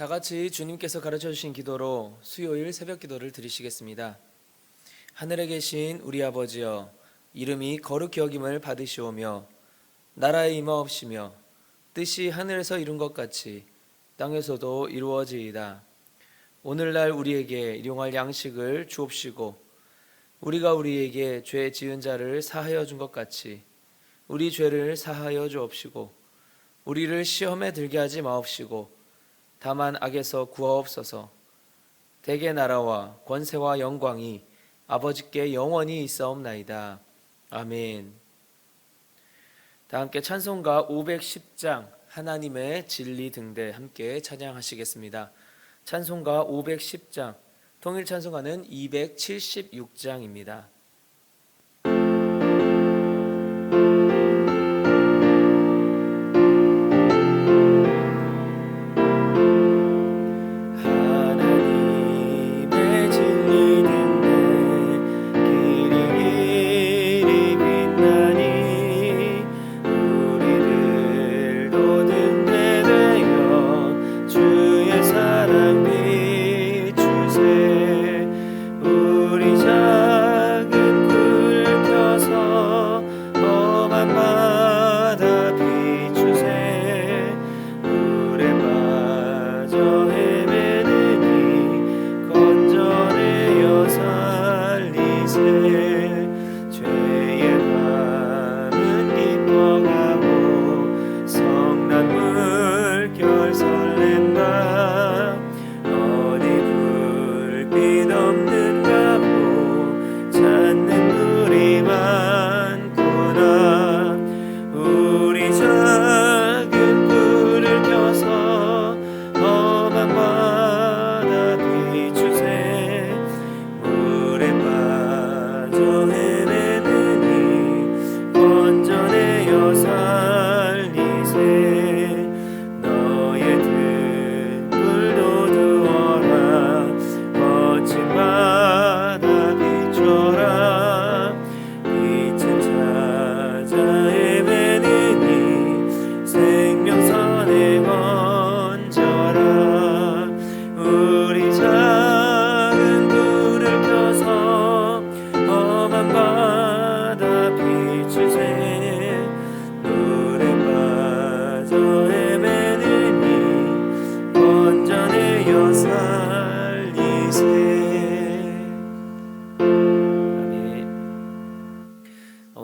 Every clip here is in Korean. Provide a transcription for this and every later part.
다 같이 주님께서 가르쳐 주신 기도로 수요일 새벽 기도를 드리시겠습니다. 하늘에 계신 우리 아버지여, 이름이 거룩히 여김을 받으시오며 나라의 임하옵시며 뜻이 하늘에서 이룬 것 같이 땅에서도 이루어지이다. 오늘날 우리에게 일용할 양식을 주옵시고 우리가 우리에게 죄 지은 자를 사하여 준 것 같이 우리 죄를 사하여 주옵시고 우리를 시험에 들게 하지 마옵시고 다만 악에서 구하옵소서. 대개 나라와 권세와 영광이 아버지께 영원히 있사옵나이다. 아멘. 다 함께 찬송가 510장 하나님의 진리 등대 함께 찬양하시겠습니다. 찬송가 510장, 통일 찬송가는 276장입니다.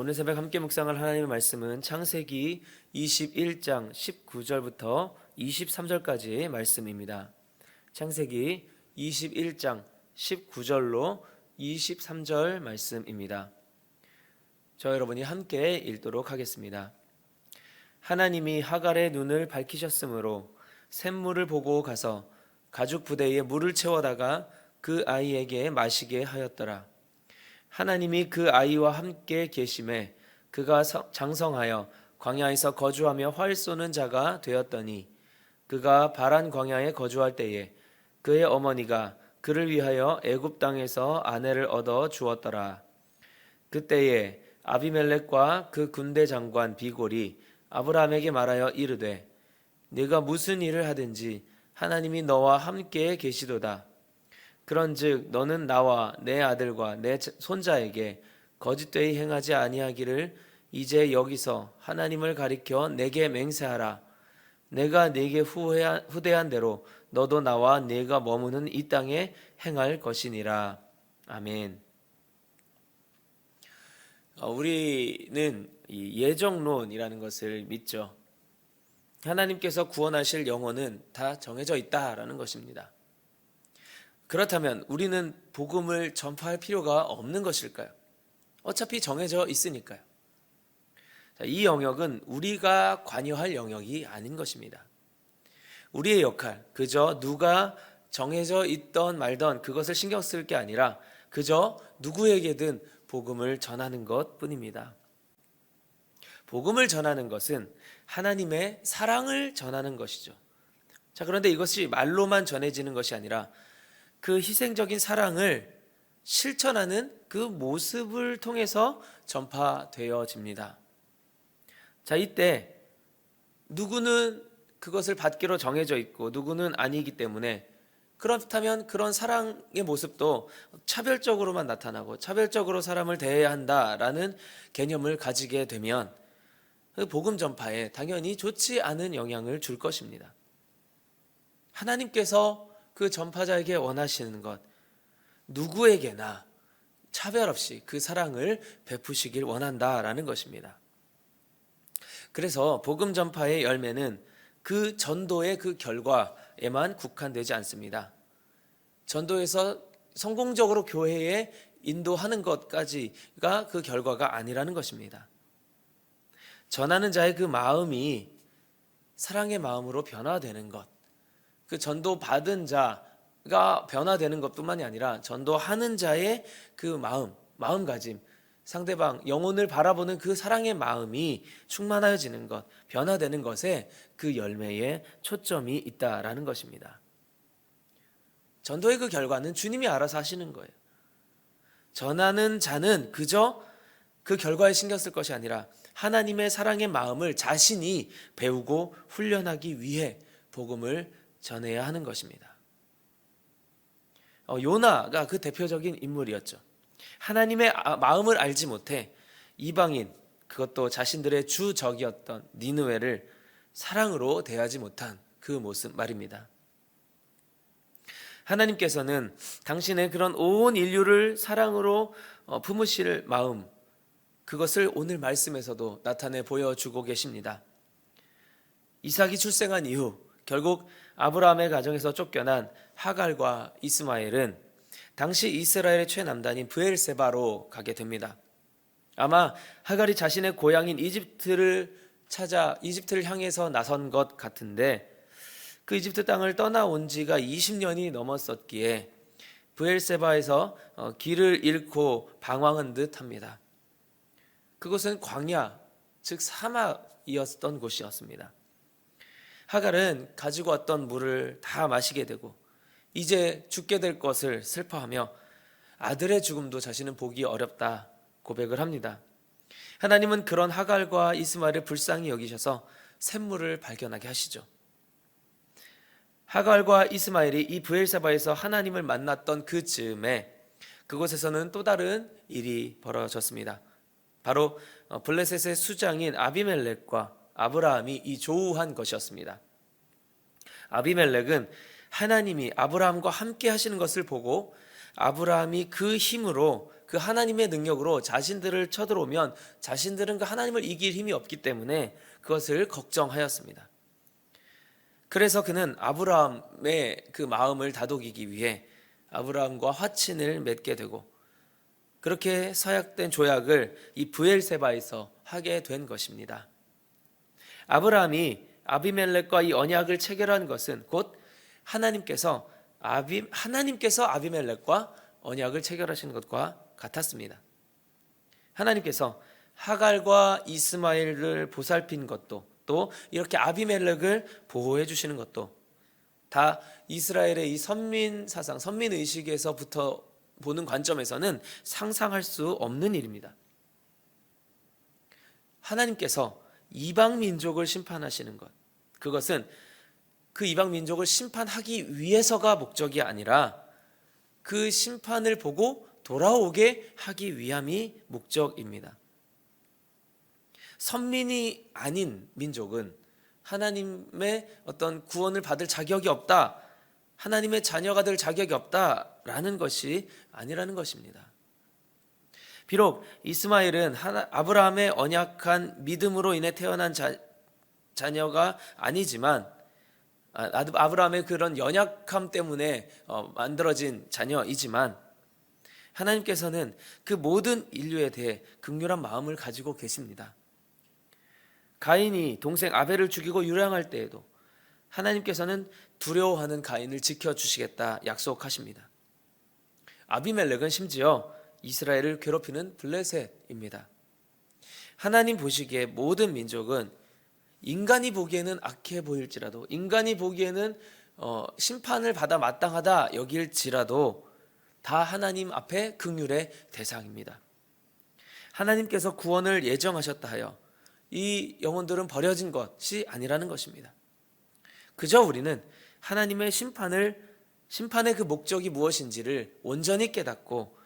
오늘 새벽 함께 묵상할 하나님의 말씀은 창세기 21장 19절부터 23절까지의 말씀입니다. 창세기 21장 19절로 23절 말씀입니다. 저 여러분이 함께 읽도록 하겠습니다. 하나님이 하갈의 눈을 밝히셨으므로 샘물을 보고 가서 가죽 부대에 물을 채워다가 그 아이에게 마시게 하였더라. 하나님이 그 아이와 함께 계심에 그가 장성하여 광야에서 거주하며 활 쏘는 자가 되었더니 그가 바란 광야에 거주할 때에 그의 어머니가 그를 위하여 애굽 땅에서 아내를 얻어 주었더라. 그때에 아비멜렉과 그 군대 장관 비골이 아브라함에게 말하여 이르되 네가 무슨 일을 하든지 하나님이 너와 함께 계시도다. 그런즉 너는 나와 내 아들과 내 손자에게 거짓되이 행하지 아니하기를 이제 여기서 하나님을 가리켜 내게 맹세하라. 내가 네게 후대한 대로 너도 나와 네가 머무는 이 땅에 행할 것이니라. 아멘. 우리는 이 예정론이라는 것을 믿죠. 하나님께서 구원하실 영혼은 다 정해져 있다라는 것입니다. 그렇다면 우리는 복음을 전파할 필요가 없는 것일까요? 어차피 정해져 있으니까요. 이 영역은 우리가 관여할 영역이 아닌 것입니다. 우리의 역할, 그저 누가 정해져 있던 말던 그것을 신경 쓸 게 아니라 그저 누구에게든 복음을 전하는 것뿐입니다. 복음을 전하는 것은 하나님의 사랑을 전하는 것이죠. 그런데 이것이 말로만 전해지는 것이 아니라 그 희생적인 사랑을 실천하는 그 모습을 통해서 전파되어집니다. 이때 누구는 그것을 받기로 정해져 있고 누구는 아니기 때문에, 그렇다면 그런 사랑의 모습도 차별적으로만 나타나고 차별적으로 사람을 대해야 한다라는 개념을 가지게 되면 그 복음 전파에 당연히 좋지 않은 영향을 줄 것입니다. 하나님께서 그 전파자에게 원하시는 것, 누구에게나 차별 없이 그 사랑을 베푸시길 원한다라는 것입니다. 그래서 복음 전파의 열매는 그 전도의 그 결과에만 국한되지 않습니다. 전도에서 성공적으로 교회에 인도하는 것까지가 그 결과가 아니라는 것입니다. 전하는 자의 그 마음이 사랑의 마음으로 변화되는 것, 그 전도 받은 자가 변화되는 것뿐만이 아니라 전도하는 자의 그 마음가짐, 상대방 영혼을 바라보는 그 사랑의 마음이 충만해지는 것, 변화되는 것에 그 열매에 초점이 있다라는 것입니다. 전도의 그 결과는 주님이 알아서 하시는 거예요. 전하는 자는 그저 그 결과에 신경 쓸 것이 아니라 하나님의 사랑의 마음을 자신이 배우고 훈련하기 위해 복음을 전해야 하는 것입니다. 요나가 그 대표적인 인물이었죠. 하나님의 마음을 알지 못해 이방인, 그것도 자신들의 주적이었던 니느웨를 사랑으로 대하지 못한 그 모습 말입니다. 하나님께서는 당신의 그런 온 인류를 사랑으로 품으실 마음, 그것을 오늘 말씀에서도 나타내 보여주고 계십니다. 이삭이 출생한 이후 결국 아브라함의 가정에서 쫓겨난 하갈과 이스마엘은 당시 이스라엘의 최남단인 브엘세바로 가게 됩니다. 아마 하갈이 자신의 고향인 이집트를 향해서 나선 것 같은데, 그 이집트 땅을 떠나온 지가 20년이 넘었었기에 브엘세바에서 길을 잃고 방황한 듯합니다. 그곳은 광야, 즉 사막이었던 곳이었습니다. 하갈은 가지고 왔던 물을 다 마시게 되고 이제 죽게 될 것을 슬퍼하며 아들의 죽음도 자신은 보기 어렵다 고백을 합니다. 하나님은 그런 하갈과 이스마엘을 불쌍히 여기셔서 샘물을 발견하게 하시죠. 하갈과 이스마엘이 이 브엘세바에서 하나님을 만났던 그 즈음에 그곳에서는 또 다른 일이 벌어졌습니다. 바로 블레셋의 수장인 아비멜렉과 아브라함이 이 조우한 것이었습니다. 아비멜렉은 하나님이 아브라함과 함께 하시는 것을 보고 아브라함이 그 힘으로, 그 하나님의 능력으로 자신들을 쳐들어오면 자신들은 그 하나님을 이길 힘이 없기 때문에 그것을 걱정하였습니다. 그래서 그는 아브라함의 그 마음을 다독이기 위해 아브라함과 화친을 맺게 되고 그렇게 서약된 조약을 이 브엘세바에서 하게 된 것입니다. 아브라함이 아비멜렉과 이 언약을 체결한 것은 곧 하나님께서 아비멜렉과 언약을 체결하신 것과 같았습니다. 하나님께서 하갈과 이스마엘을 보살핀 것도, 또 이렇게 아비멜렉을 보호해 주시는 것도 다 이스라엘의 이 선민 사상, 선민 의식에서부터 보는 관점에서는 상상할 수 없는 일입니다. 하나님께서 이방 민족을 심판하시는 것, 그것은 그 이방 민족을 심판하기 위해서가 목적이 아니라 그 심판을 보고 돌아오게 하기 위함이 목적입니다. 선민이 아닌 민족은 하나님의 어떤 구원을 받을 자격이 없다, 하나님의 자녀가 될 자격이 없다라는 것이 아니라는 것입니다. 비록 이스마엘은 아브라함의 언약한 믿음으로 인해 태어난 자녀가 아니지만, 아브라함의 그런 연약함 때문에 만들어진 자녀이지만, 하나님께서는 그 모든 인류에 대해 긍휼한 마음을 가지고 계십니다. 가인이 동생 아벨을 죽이고 유랑할 때에도 하나님께서는 두려워하는 가인을 지켜주시겠다 약속하십니다. 아비멜렉은 심지어 이스라엘을 괴롭히는 블레셋입니다. 하나님 보시기에 모든 민족은 인간이 보기에는 악해 보일지라도, 인간이 보기에는 심판을 받아 마땅하다 여길지라도 다 하나님 앞에 긍휼의 대상입니다. 하나님께서 구원을 예정하셨다 하여 이 영혼들은 버려진 것이 아니라는 것입니다. 그저 우리는 하나님의 심판의 그 목적이 무엇인지를 온전히 깨닫고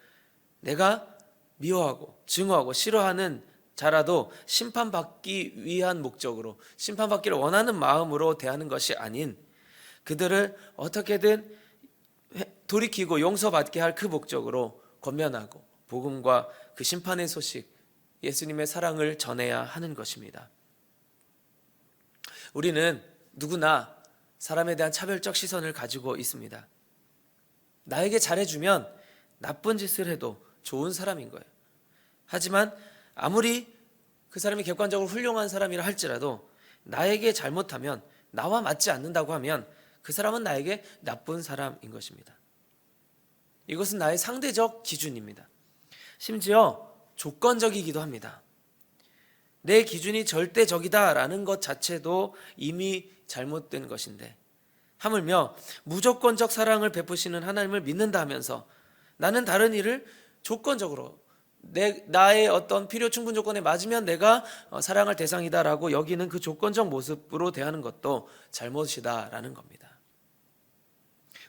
내가 미워하고 증오하고 싫어하는 자라도 심판받기 위한 목적으로, 심판받기를 원하는 마음으로 대하는 것이 아닌 그들을 어떻게든 돌이키고 용서받게 할 그 목적으로 권면하고 복음과 그 심판의 소식, 예수님의 사랑을 전해야 하는 것입니다. 우리는 누구나 사람에 대한 차별적 시선을 가지고 있습니다. 나에게 잘해주면 나쁜 짓을 해도 좋은 사람인 거예요. 하지만 아무리 그 사람이 객관적으로 훌륭한 사람이라 할지라도 나에게 잘못하면, 나와 맞지 않는다고 하면 그 사람은 나에게 나쁜 사람인 것입니다. 이것은 나의 상대적 기준입니다. 심지어 조건적이기도 합니다. 내 기준이 절대적이다라는 것 자체도 이미 잘못된 것인데, 하물며 무조건적 사랑을 베푸시는 하나님을 믿는다 하면서 나는 다른 일을 조건적으로 나의 어떤 필요 충분 조건에 맞으면 내가 사랑할 대상이다라고 여기는 그 조건적 모습으로 대하는 것도 잘못이다라는 겁니다.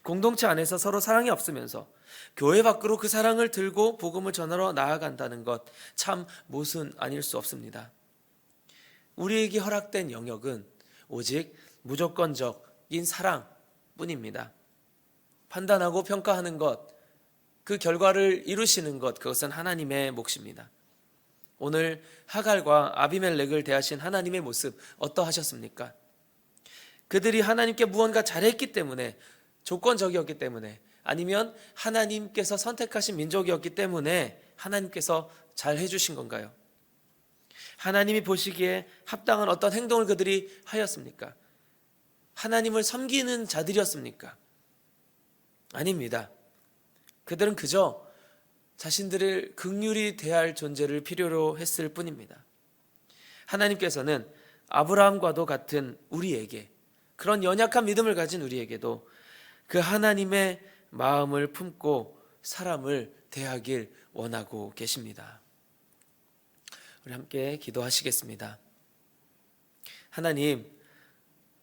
공동체 안에서 서로 사랑이 없으면서 교회 밖으로 그 사랑을 들고 복음을 전하러 나아간다는 것, 참 모순 아닐 수 없습니다. 우리에게 허락된 영역은 오직 무조건적인 사랑뿐입니다. 판단하고 평가하는 것, 그 결과를 이루시는 것, 그것은 하나님의 몫입니다. 오늘 하갈과 아비멜렉을 대하신 하나님의 모습 어떠하셨습니까? 그들이 하나님께 무언가 잘했기 때문에, 조건적이었기 때문에, 아니면 하나님께서 선택하신 민족이었기 때문에 하나님께서 잘 해주신 건가요? 하나님이 보시기에 합당한 어떤 행동을 그들이 하였습니까? 하나님을 섬기는 자들이었습니까? 아닙니다. 그들은 그저 자신들을 긍휼히 대할 존재를 필요로 했을 뿐입니다. 하나님께서는 아브라함과도 같은 우리에게, 그런 연약한 믿음을 가진 우리에게도 그 하나님의 마음을 품고 사람을 대하길 원하고 계십니다. 우리 함께 기도하시겠습니다. 하나님,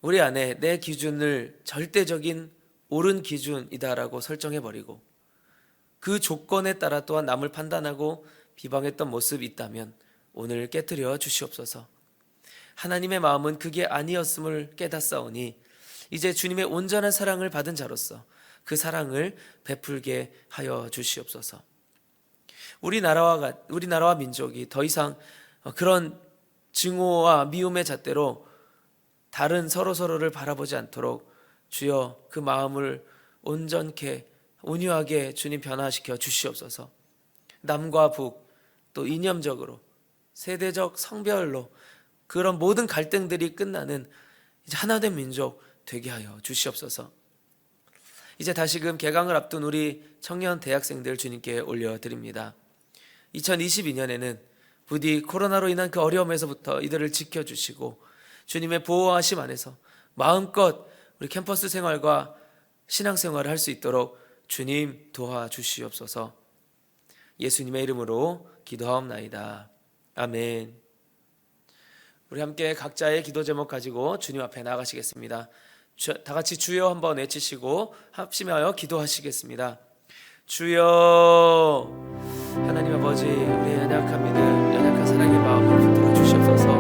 우리 안에 내 기준을 절대적인 옳은 기준이다라고 설정해버리고 그 조건에 따라 또한 남을 판단하고 비방했던 모습이 있다면 오늘 깨트려 주시옵소서. 하나님의 마음은 그게 아니었음을 깨닫사오니 이제 주님의 온전한 사랑을 받은 자로서 그 사랑을 베풀게 하여 주시옵소서. 우리나라와 민족이 더 이상 그런 증오와 미움의 잣대로 다른 서로를 바라보지 않도록 주여 그 마음을 온전케 온유하게 주님 변화시켜 주시옵소서. 남과 북, 또 이념적으로, 세대적, 성별로 그런 모든 갈등들이 끝나는 이제 하나된 민족 되게 하여 주시옵소서. 이제 다시금 개강을 앞둔 우리 청년 대학생들 주님께 올려드립니다. 2022년에는 부디 코로나로 인한 그 어려움에서부터 이들을 지켜주시고 주님의 보호하심 안에서 마음껏 우리 캠퍼스 생활과 신앙생활을 할 수 있도록 주님 도와주시옵소서. 예수님의 이름으로 기도하옵나이다. 아멘. 우리 함께 각자의 기도 제목 가지고 주님 앞에 나아가시겠습니다. 다 같이 주여 한번 외치시고 합심하여 기도하시겠습니다. 주여. 하나님 아버지, 우리의 연약한 믿음, 연약한 사랑의 마음을 붙들어 주시옵소서.